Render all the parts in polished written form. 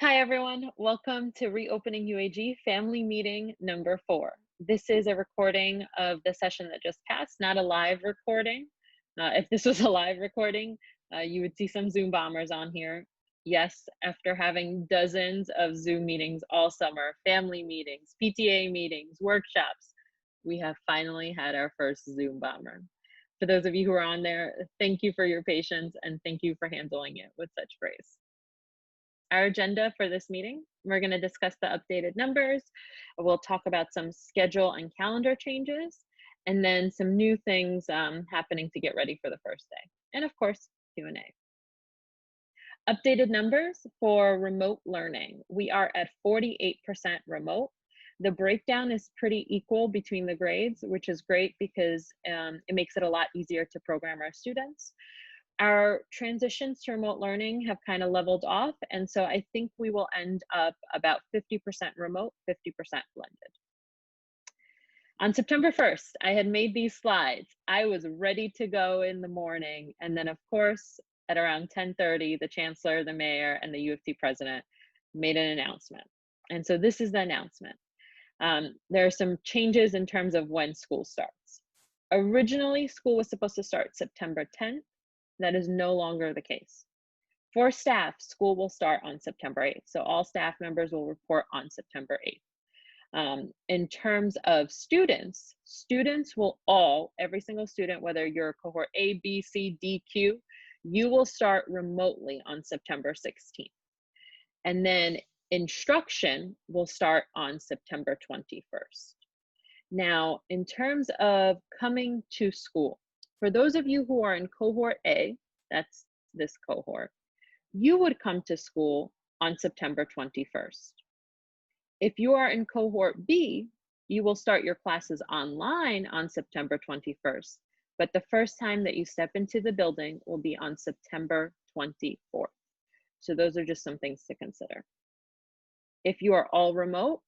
Hi, everyone. Welcome to Reopening UAG Family Meeting number 4. This is a recording of the session that just passed, not a live recording. If this was a live recording, you would see some Zoom bombers on here. Yes, after having dozens of Zoom meetings all summer, family meetings, PTA meetings, workshops, we have finally had our first Zoom bomber. For those of you who are on there, thank you for your patience and thank you for handling it with such grace. Our agenda for this meeting, we're going to discuss the updated numbers. We'll talk about some schedule and calendar changes, and then some new things happening to get ready for the first day. And of course, Q&A. Updated numbers for remote learning. We are at 48% remote. The breakdown is pretty equal between the grades, which is great because it makes it a lot easier to program our students. Our transitions to remote learning have kind of leveled off, and so I think we will end up about 50% remote, 50% blended. On September 1st, I had made these slides. I was ready to go in the morning, and then of course, at around 10:30, the chancellor, the mayor, and the U of T president made an announcement. And so this is the announcement. There are some changes in terms of when school starts. Originally, school was supposed to start September 10th. That is no longer the case. For staff, school will start on September 8th. So all staff members will report on September 8th. In terms of students, students will every single student, whether you're cohort A, B, C, D, Q, you will start remotely on September 16th. And then instruction will start on September 21st. Now, in terms of coming to school, for those of you who are in cohort A, that's this cohort, you would come to school on September 21st. If you are in cohort B, you will start your classes online on September 21st, but the first time that you step into the building will be on September 24th. So those are just some things to consider. If you are all remote,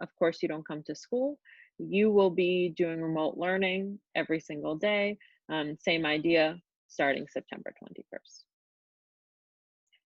of course you don't come to school. You will be doing remote learning every single day. Same idea, starting September 21st.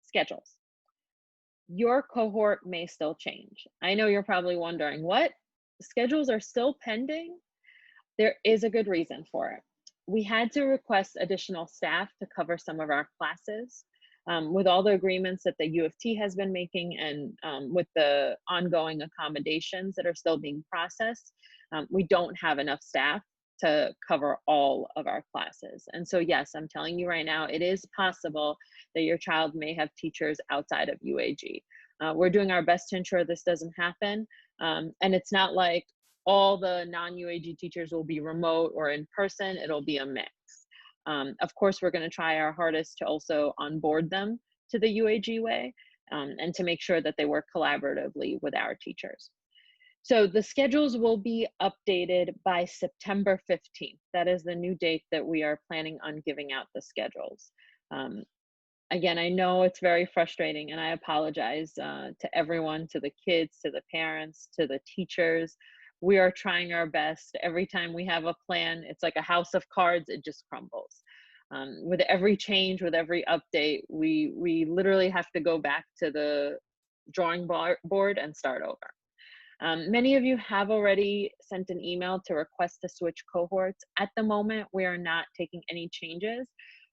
Schedules. Your cohort may still change. I know you're probably wondering, what? Schedules are still pending? There is a good reason for it. We had to request additional staff to cover some of our classes. With all the agreements that the U of T has been making and with the ongoing accommodations that are still being processed, we don't have enough staff to cover all of our classes. And so yes, I'm telling you right now, it is possible that your child may have teachers outside of UAG. We're doing our best to ensure this doesn't happen. And it's not like all the non-UAG teachers will be remote or in person, it'll be a mix. Of course, we're gonna try our hardest to also onboard them to the UAG way and to make sure that they work collaboratively with our teachers. So the schedules will be updated by September 15th. That is the new date that we are planning on giving out the schedules. Again, I know it's very frustrating and I apologize to everyone, to the kids, to the parents, to the teachers. We are trying our best. Every time we have a plan, it's like a house of cards, it just crumbles. With every change, with every update, we literally have to go back to the drawing board and start over. Many of you have already sent an email to request to switch cohorts. At the moment, we are not taking any changes,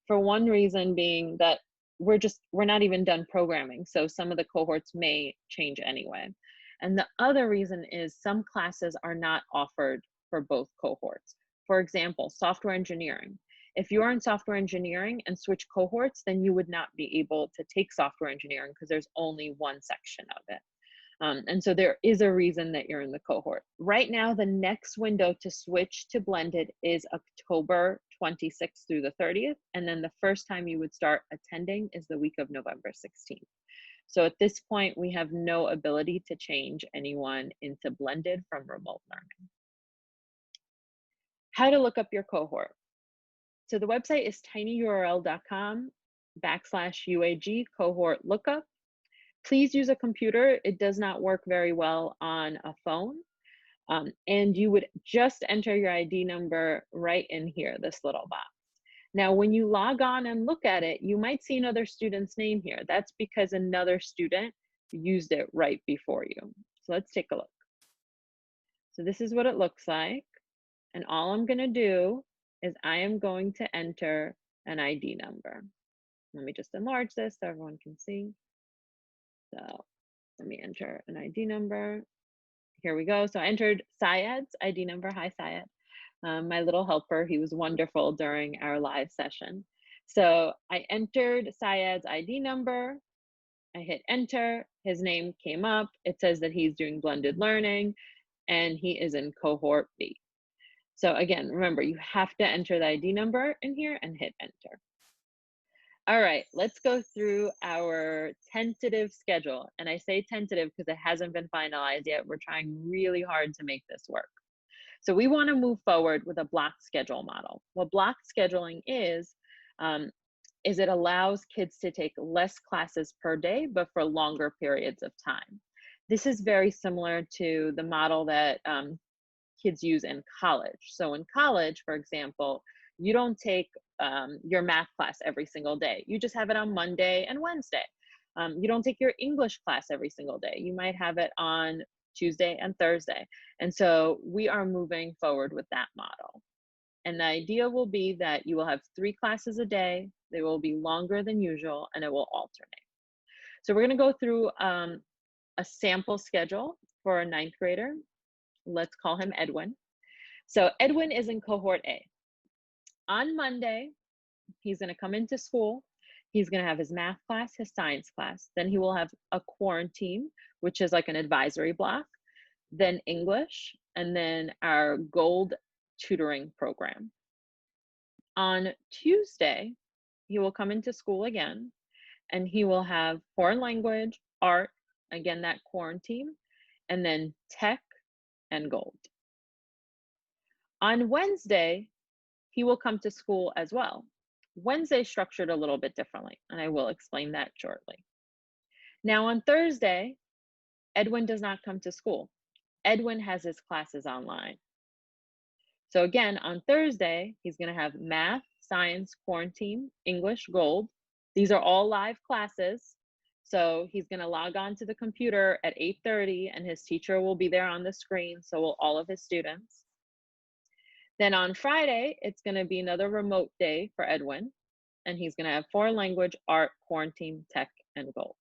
for one reason being that we're not even done programming, so some of the cohorts may change anyway. And the other reason is some classes are not offered for both cohorts. For example, software engineering. If you are in software engineering and switch cohorts, then you would not be able to take software engineering because there's only one section of it. And so there is a reason that you're in the cohort. Right now, the next window to switch to blended is October 26th through the 30th. And then the first time you would start attending is the week of November 16th. So at this point, we have no ability to change anyone into blended from remote learning. How to look up your cohort. So the website is tinyurl.com/UAG cohort lookup. Please use a computer. It does not work very well on a phone. And you would just enter your ID number right in here, this little box. Now, when you log on and look at it, you might see another student's name here. That's because another student used it right before you. So let's take a look. So this is what it looks like. And all I'm going to do is I am going to enter an ID number. Let me just enlarge this so everyone can see. So let me enter an ID number. Here we go. So I entered Syed's ID number. Hi, Syed. My little helper. He was wonderful during our live session. So I entered Syed's ID number. I hit enter. His name came up. It says that he's doing blended learning and he is in cohort B. So again, remember, you have to enter the ID number in here and hit enter. All right, let's go through our tentative schedule. And I say tentative because it hasn't been finalized yet. We're trying really hard to make this work. So we want to move forward with a block schedule model. What block scheduling is it allows kids to take less classes per day, but for longer periods of time. This is very similar to the model that kids use in college. So in college, for example, you don't take your math class every single day. You just have it on Monday and Wednesday. You don't take your English class every single day. You might have it on Tuesday and Thursday. And so we are moving forward with that model. And the idea will be that you will have 3 classes a day. They will be longer than usual and it will alternate. So we're going to go through a sample schedule for a 9th grader. Let's call him Edwin. So Edwin is in cohort A. On Monday, he's going to come into school. He's going to have his math class, his science class. Then he will have a quarantine, which is like an advisory block, then English, and then our gold tutoring program. On Tuesday, he will come into school again, and he will have foreign language, art, again, that quarantine, and then tech and gold. On Wednesday, he will come to school as well. Wednesday is structured a little bit differently, and I will explain that shortly. Now on Thursday, Edwin does not come to school. Edwin has his classes online. So again, on Thursday, he's going to have math, science, quarantine, English, gold. These are all live classes. So he's going to log on to the computer at 8:30 and his teacher will be there on the screen. So will all of his students. Then on Friday, it's going to be another remote day for Edwin. And he's going to have foreign language, art, quarantine, tech, and gold.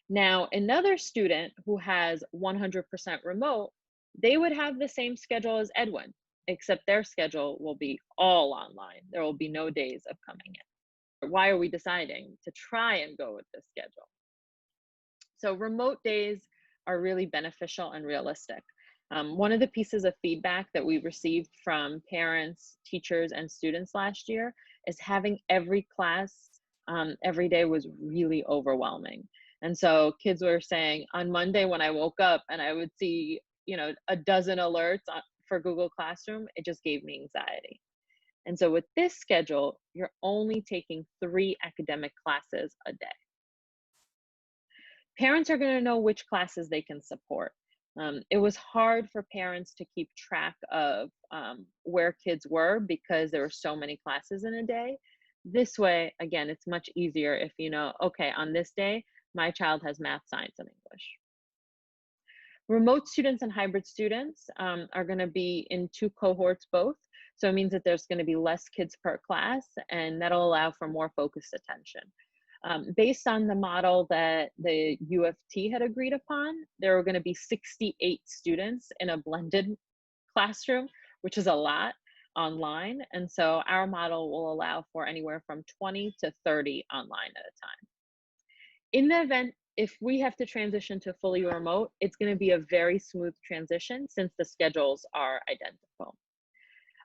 Now, another student who has 100% remote, they would have the same schedule as Edwin, except their schedule will be all online. There will be no days of coming in. Why are we deciding to try and go with this schedule? So remote days are really beneficial and realistic. One of the pieces of feedback that we received from parents, teachers, and students last year is having every class every day was really overwhelming. And so kids were saying on Monday when I woke up and I would see, a dozen alerts for Google Classroom, it just gave me anxiety. And so with this schedule, you're only taking 3 academic classes a day. Parents are going to know which classes they can support. It was hard for parents to keep track of where kids were because there were so many classes in a day. This way, again, it's much easier if you know, okay, on this day, my child has math, science, and English. Remote students and hybrid students are going to be in 2 cohorts both. So it means that there's going to be less kids per class, and that'll allow for more focused attention. Based on the model that the U of T had agreed upon, there were going to be 68 students in a blended classroom, which is a lot online. And so our model will allow for anywhere from 20 to 30 online at a time. In the event, if we have to transition to fully remote, it's going to be a very smooth transition since the schedules are identical.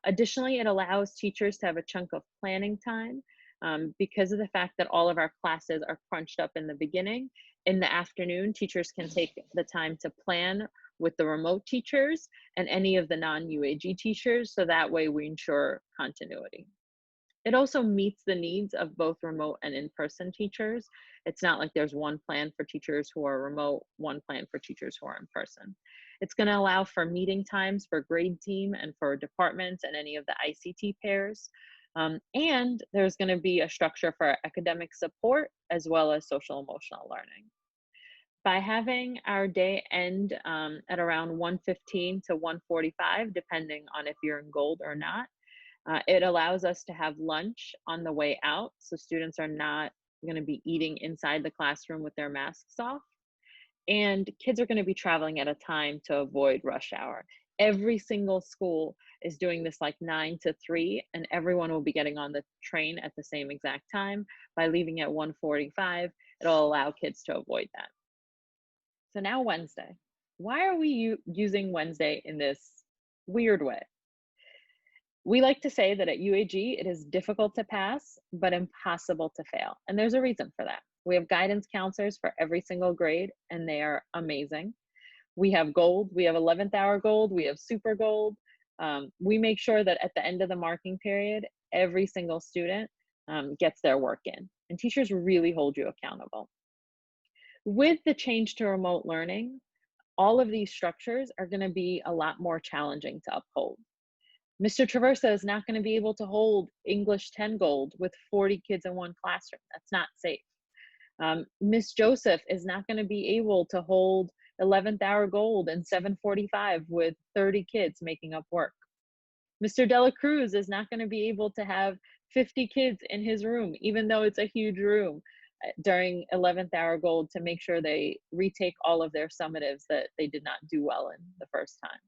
Additionally, it allows teachers to have a chunk of planning time. Because of the fact that all of our classes are crunched up in the beginning, in the afternoon, teachers can take the time to plan with the remote teachers and any of the non-UAG teachers, so that way we ensure continuity. It also meets the needs of both remote and in-person teachers. It's not like there's one plan for teachers who are remote, one plan for teachers who are in person. It's going to allow for meeting times for grade team and for departments and any of the ICT pairs. And there's going to be a structure for academic support as well as social emotional learning. By having our day end at around 1:15 to 1:45, depending on if you're in gold or not, it allows us to have lunch on the way out, so students are not going to be eating inside the classroom with their masks off. And kids are going to be traveling at a time to avoid rush hour. Every single school is doing this like 9 to 3, and everyone will be getting on the train at the same exact time. By leaving at 1:45, it'll allow kids to avoid that. So now Wednesday. Why are we using Wednesday in this weird way? We like to say that at UAG, it is difficult to pass, but impossible to fail. And there's a reason for that. We have guidance counselors for every single grade, and they are amazing. We have gold, we have 11th hour gold, we have super gold. We make sure that at the end of the marking period, every single student gets their work in. And teachers really hold you accountable. With the change to remote learning, all of these structures are going to be a lot more challenging to uphold. Mr. Traversa is not going to be able to hold English 10 gold with 40 kids in one classroom. That's not safe. Miss Joseph is not going to be able to hold 11th hour gold and 7:45 with 30 kids making up work. Mr. Dela Cruz is not going to be able to have 50 kids in his room, even though it's a huge room, during 11th hour gold to make sure they retake all of their summatives that they did not do well in the first time.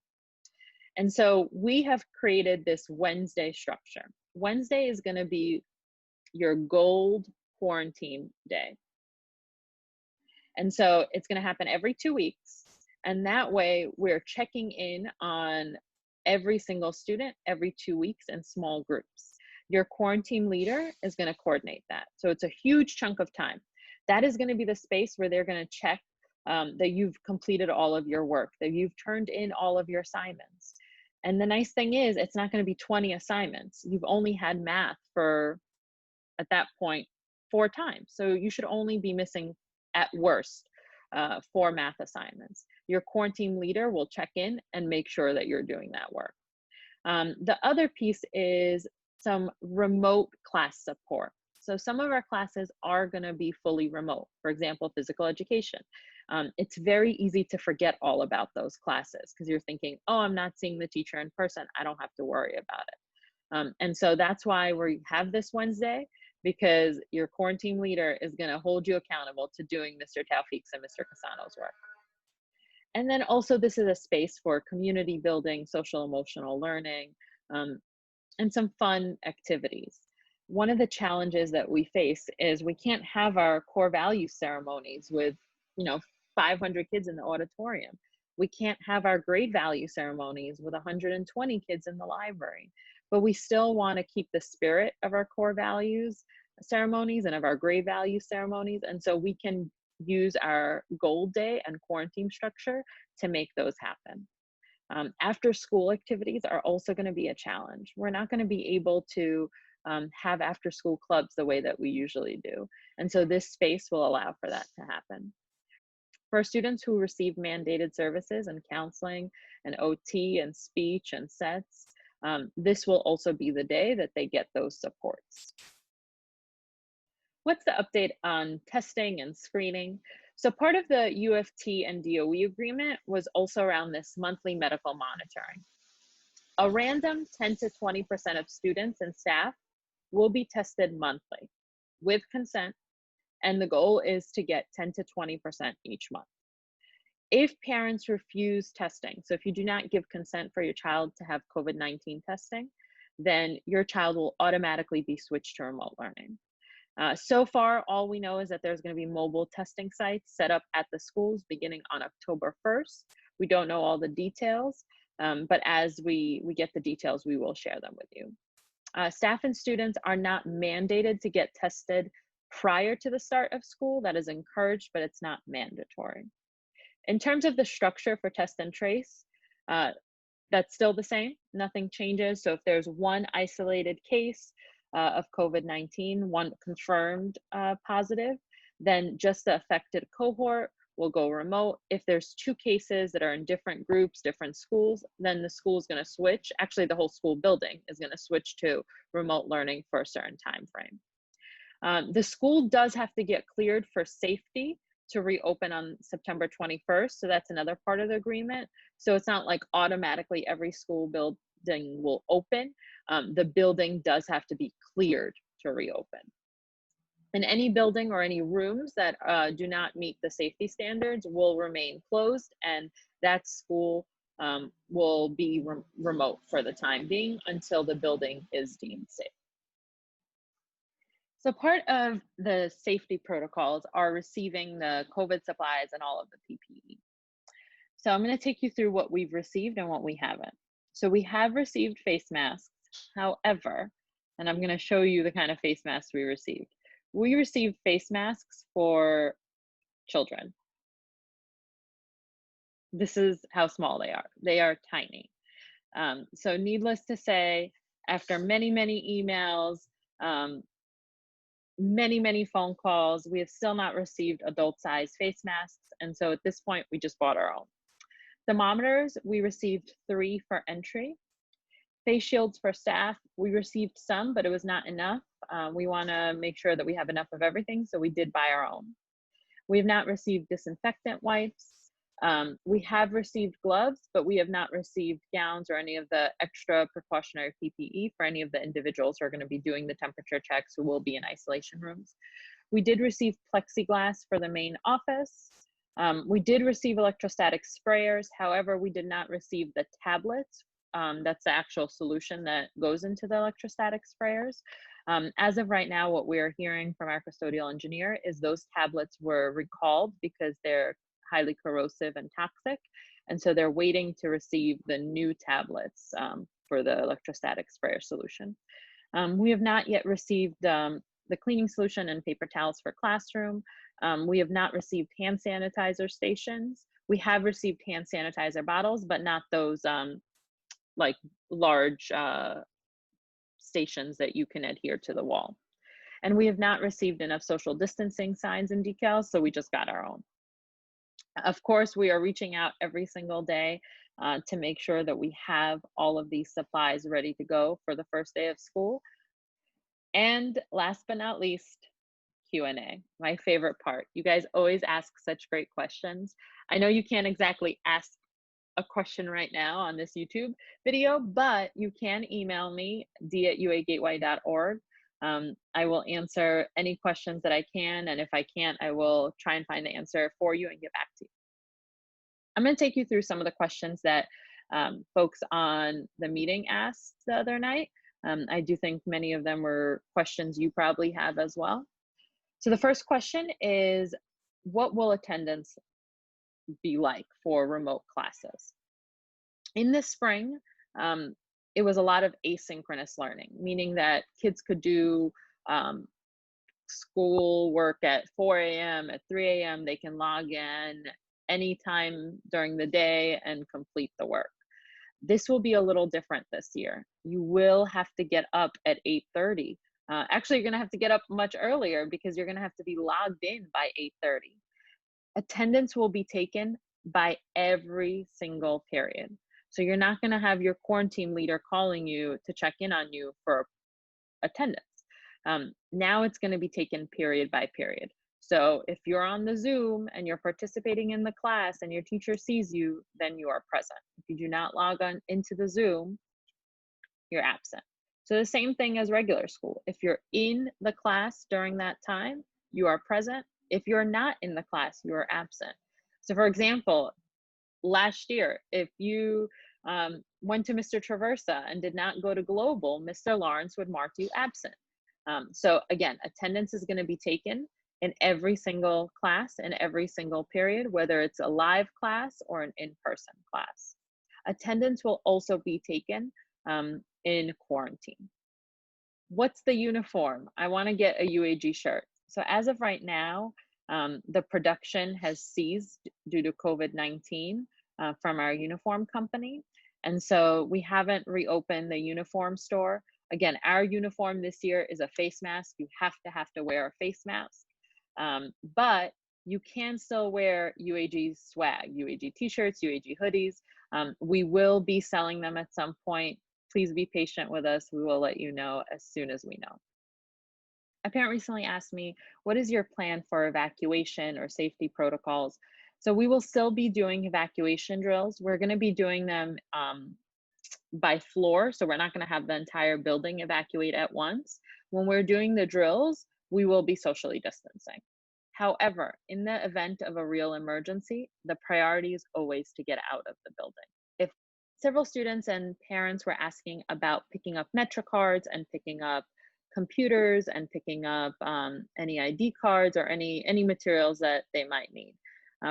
And so we have created this Wednesday structure. Wednesday is going to be your gold quarantine day. And so it's going to happen every 2 weeks. And that way we're checking in on every single student every 2 weeks in small groups. Your quarantine leader is going to coordinate that. So it's a huge chunk of time. That is going to be the space where they're going to check that you've completed all of your work, that you've turned in all of your assignments. And the nice thing is, it's not going to be 20 assignments. You've only had math for, at that point, 4 times. So you should only be missing, at worst, 4 math assignments. Your quarantine leader will check in and make sure that you're doing that work. The other piece is some remote class support. So some of our classes are going to be fully remote. For example, physical education. It's very easy to forget all about those classes because you're thinking, oh, I'm not seeing the teacher in person. I don't have to worry about it. And so that's why we have this Wednesday, because your quarantine leader is going to hold you accountable to doing Mr. Taufiq's and Mr. Casano's work. And then also this is a space for community building, social emotional learning, and some fun activities. One of the challenges that we face is we can't have our core value ceremonies with, 500 kids in the auditorium. We can't have our grade value ceremonies with 120 kids in the library, but we still want to keep the spirit of our core values ceremonies and of our grade value ceremonies. And so we can use our gold day and quarantine structure to make those happen. After school activities are also going to be a challenge. We're not going to be able to have after school clubs the way that we usually do. And so this space will allow for that to happen. For students who receive mandated services and counseling and OT and speech and sets, this will also be the day that they get those supports. What's the update on testing and screening? So part of the UFT and DOE agreement was also around this monthly medical monitoring. A random 10 to 20% of students and staff will be tested monthly with consent, and the goal is to get 10 to 20% each month. If parents refuse testing, so if you do not give consent for your child to have COVID-19 testing, then your child will automatically be switched to remote learning. So far, all we know is that there's going to be mobile testing sites set up at the schools beginning on October 1st. We don't know all the details, but as we get the details, we will share them with you. Staff and students are not mandated to get tested prior to the start of school. That is encouraged, but it's not mandatory. In terms of the structure for test and trace, that's still the same. Nothing changes. So if there's one isolated case of COVID-19, one confirmed positive, then just the affected cohort will go remote. If there's 2 cases that are in different groups, different schools, then the school is going to switch. Actually, the whole school building is going to switch to remote learning for a certain time frame. The school does have to get cleared for safety to reopen on September 21st. So that's another part of the agreement. So it's not like automatically every school building will open. The building does have to be cleared to reopen. And any building or any rooms that do not meet the safety standards will remain closed, and that school will be remote for the time being until the building is deemed safe. So part of the safety protocols are receiving the COVID supplies and all of the PPE. So I'm going to take you through what we've received and what we haven't. So we have received face masks. However, and I'm going to show you the kind of face masks we received. We received face masks for children. This is how small they are. They are tiny. So needless to say, after many, many emails, many phone calls, we have still not received adult size face masks. And so at this point, we just bought our own. Thermometers, we received 3 for entry. Face shields for staff, we received some, but it was not enough. We want to make sure that we have enough of everything, so we did buy our own. We have not received disinfectant wipes. We have received gloves, but we have not received gowns or any of the extra precautionary PPE for any of the individuals who are going to be doing the temperature checks who will be in isolation rooms. We did receive plexiglass for the main office. We did receive electrostatic sprayers. However, we did not receive the tablets. That's the actual solution that goes into the electrostatic sprayers. As of right now, what we're hearing from our custodial engineer is those tablets were recalled because they're highly corrosive and toxic. And so they're waiting to receive the new tablets for the electrostatic sprayer solution. We have not yet received the cleaning solution and paper towels for classroom. We have not received hand sanitizer stations. We have received hand sanitizer bottles, but not those like large stations that you can adhere to the wall. And we have not received enough social distancing signs and decals, so we just got our own. Of course, we are reaching out every single day to make sure that we have all of these supplies ready to go for the first day of school. And last but not least, Q&A, my favorite part. You guys always ask such great questions. I know you can't exactly ask a question right now on this YouTube video, but you can email me, d@uagateway.org. I will answer any questions that I can, and if I can't, I will try and find the answer for you and get back to you. I'm going to take you through some of the questions that folks on the meeting asked the other night. I do think many of them were questions you probably have as well. So the first question is, what will attendance be like for remote classes? In the spring, it was a lot of asynchronous learning, meaning that kids could do school work at 4 a.m., at 3 a.m. They can log in anytime during the day and complete the work. This will be a little different this year. You will have to get up at 8:30. Actually, you're going to have to get up much earlier because you're going to have to be logged in by 8:30. Attendance will be taken by every single period. So you're not going to have your quarantine leader calling you to check in on you for attendance. Now it's going to be taken period by period. So if you're on the Zoom and you're participating in the class and your teacher sees you, then you are present. If you do not log on into the Zoom, you're absent. So the same thing as regular school. If you're in the class during that time, you are present. If you're not in the class, you are absent. So for example, last year, if you went to Mr. Traversa and did not go to Global, Mr. Lawrence would mark you absent. So again, attendance is going to be taken in every single class and every single period, whether it's a live class or an in-person class. Attendance will also be taken in quarantine. What's the uniform? I want to get a UAG shirt. So as of right now, the production has ceased due to COVID-19 from our uniform company. And so we haven't reopened the uniform store. Again, our uniform this year is a face mask. You have to wear a face mask. But you can still wear UAG swag, UAG t-shirts, UAG hoodies. We will be selling them at some point. Please be patient with us. We will let you know as soon as we know. A parent recently asked me, what is your plan for evacuation or safety protocols? So we will still be doing evacuation drills. We're going to be doing them by floor. So we're not going to have the entire building evacuate at once. When we're doing the drills, we will be socially distancing. However, in the event of a real emergency, the priority is always to get out of the building. If several students and parents were asking about picking up Metro cards and picking up computers and picking up any ID cards or any materials that they might need.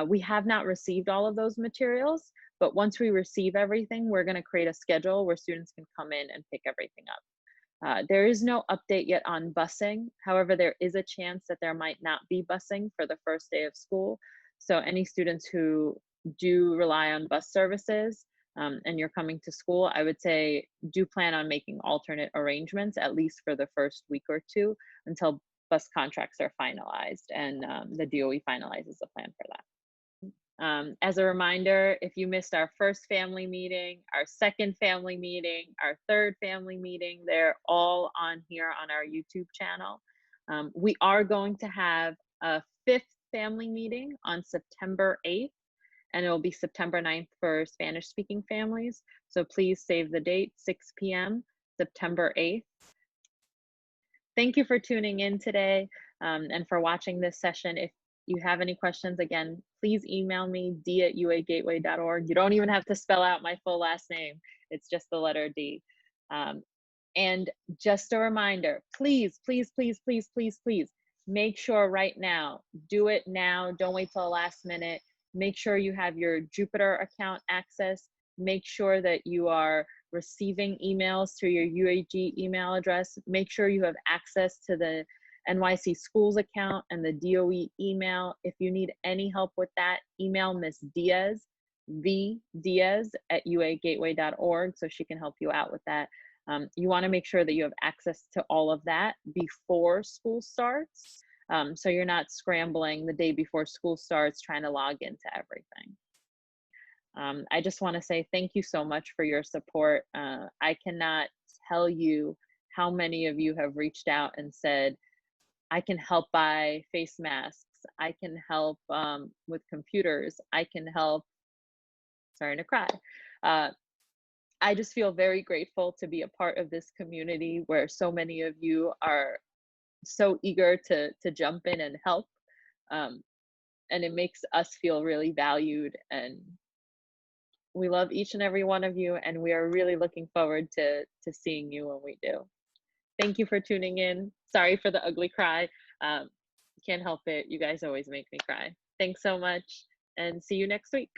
We have not received all of those materials, but once we receive everything, we're going to create a schedule where students can come in and pick everything up. There is no update yet on busing. However, there is a chance that there might not be busing for the first day of school. So any students who do rely on bus services and you're coming to school, I would say do plan on making alternate arrangements, at least for the first week or two, until bus contracts are finalized and the DOE finalizes the plan for that. As a reminder, if you missed our first family meeting, our second family meeting, our third family meeting, they're all on here on our YouTube channel. We are going to have a fifth family meeting on September 8th, and it will be September 9th for Spanish speaking families. So please save the date, 6 p.m., September 8th. Thank you for tuning in today and for watching this session. If you have any questions, again, please email me, d@uagateway.org. You don't even have to spell out my full last name. It's just the letter D. And just a reminder, please, please, please, please, please, please, make sure right now, do it now. Don't wait till the last minute. Make sure you have your Jupyter account access. Make sure that you are receiving emails through your UAG email address. Make sure you have access to the NYC schools account and the DOE email. If you need any help with that, email Miss Diaz, vdiaz@uagateway.org, so she can help you out with that. You want to make sure that you have access to all of that before school starts, so you're not scrambling the day before school starts trying to log into everything. I just want to say thank you so much for your support. I cannot tell you how many of you have reached out and said, I can help buy face masks. I can help with computers. I can help, starting to cry. I just feel very grateful to be a part of this community where so many of you are so eager to jump in and help. And it makes us feel really valued, and we love each and every one of you, and we are really looking forward to seeing you when we do. Thank you for tuning in. Sorry for the ugly cry. Can't help it. You guys always make me cry. Thanks so much, and see you next week.